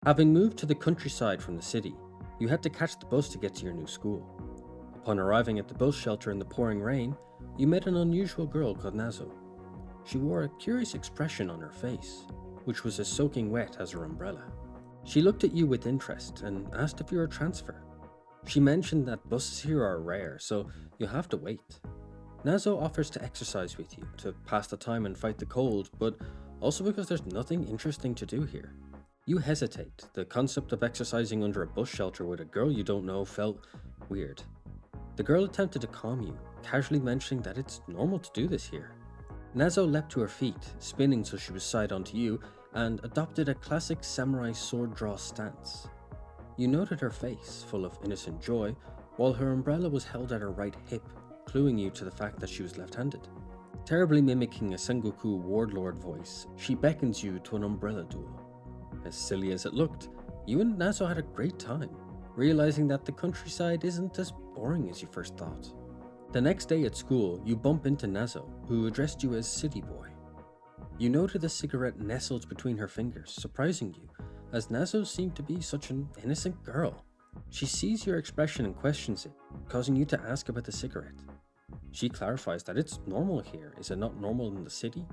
Having moved to the countryside from the city, you had to catch the bus to get to your new school. Upon arriving at the bus shelter in the pouring rain, you met an unusual girl called Nazo. She wore a curious expression on her face, which was as soaking wet as her umbrella. She looked at you with interest and asked if you were a transfer. She mentioned that buses here are rare, so you'll have to wait. Nazo offers to exercise with you, to pass the time and fight the cold, but also because there's nothing interesting to do here. You hesitate. The concept of exercising under a bus shelter with a girl you don't know felt weird. The girl attempted to calm you, casually mentioning that it's normal to do this here. Nazo leapt to her feet, spinning so she was side onto you, and adopted a classic samurai sword draw stance. You noted her face, full of innocent joy, while her umbrella was held at her right hip, cluing you to the fact that she was left-handed. Terribly mimicking a Sengoku warlord voice, she beckons you to an umbrella duel. As silly as it looked, you and Nazo had a great time, realizing that the countryside isn't as boring as you first thought. The next day at school, you bump into Nazo, who addressed you as City Boy. You noted a cigarette nestled between her fingers, surprising you, as Nazo seemed to be such an innocent girl. She sees your expression and questions it, causing you to ask about the cigarette. She clarifies that it's normal here. Is it not normal in the city?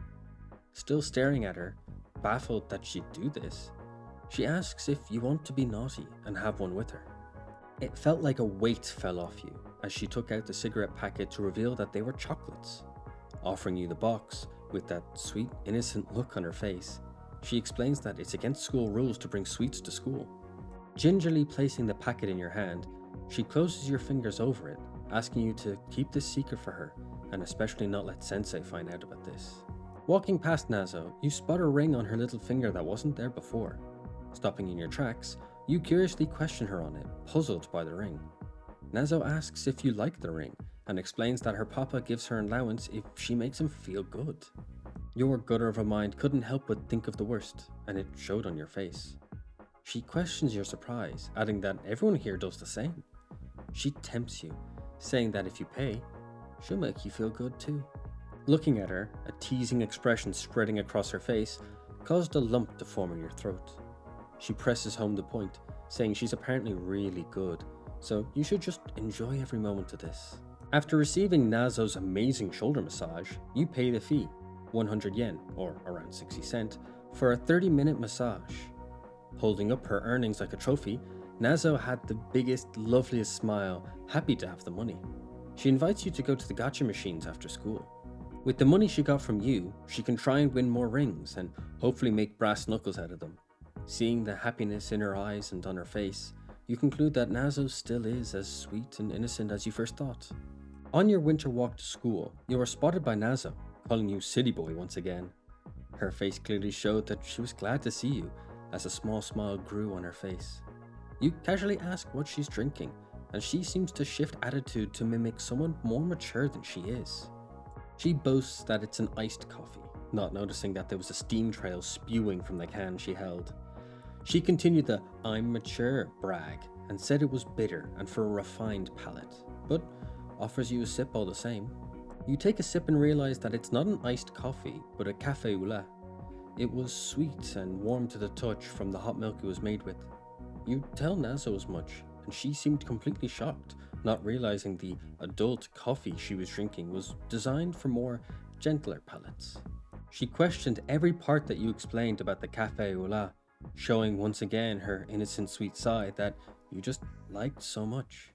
Still staring at her, baffled that she'd do this, she asks if you want to be naughty and have one with her. It felt like a weight fell off you as she took out the cigarette packet to reveal that they were chocolates. Offering you the box, with that sweet, innocent look on her face, she explains that it's against school rules to bring sweets to school. Gingerly placing the packet in your hand, she closes your fingers over it, asking you to keep this secret for her, and especially not let Sensei find out about this. Walking past Nazo, you spot a ring on her little finger that wasn't there before. Stopping in your tracks, you curiously question her on it, puzzled by the ring. Nazo asks if you like the ring, and explains that her papa gives her an allowance if she makes him feel good. Your gutter of a mind couldn't help but think of the worst, and it showed on your face. She questions your surprise, adding that everyone here does the same. She tempts you, saying that if you pay, she'll make you feel good too. Looking at her, a teasing expression spreading across her face caused a lump to form in your throat. She presses home the point, saying she's apparently really good, so you should just enjoy every moment of this. After receiving Nazo's amazing shoulder massage, you pay the fee, 100 yen, or around 60 cents, for a 30-minute massage. Holding up her earnings like a trophy, Nazo had the biggest, loveliest smile, happy to have the money. She invites you to go to the gacha machines after school. With the money she got from you, she can try and win more rings and hopefully make brass knuckles out of them. Seeing the happiness in her eyes and on her face, you conclude that Nazo still is as sweet and innocent as you first thought. On your winter walk to school, you are spotted by Nazo, calling you City Boy once again. Her face clearly showed that she was glad to see you, as a small smile grew on her face. You casually ask what she's drinking, and she seems to shift attitude to mimic someone more mature than she is. She boasts that it's an iced coffee, not noticing that there was a steam trail spewing from the can she held. She continued the "I'm mature" brag and said it was bitter and for a refined palate, but offers you a sip all the same. You take a sip and realize that it's not an iced coffee, but a café au lait. It was sweet and warm to the touch from the hot milk it was made with. You tell Nazo as much, and she seemed completely shocked, not realizing the adult coffee she was drinking was designed for more gentler palates. She questioned every part that you explained about the café au lait, showing once again her innocent sweet side that you just liked so much.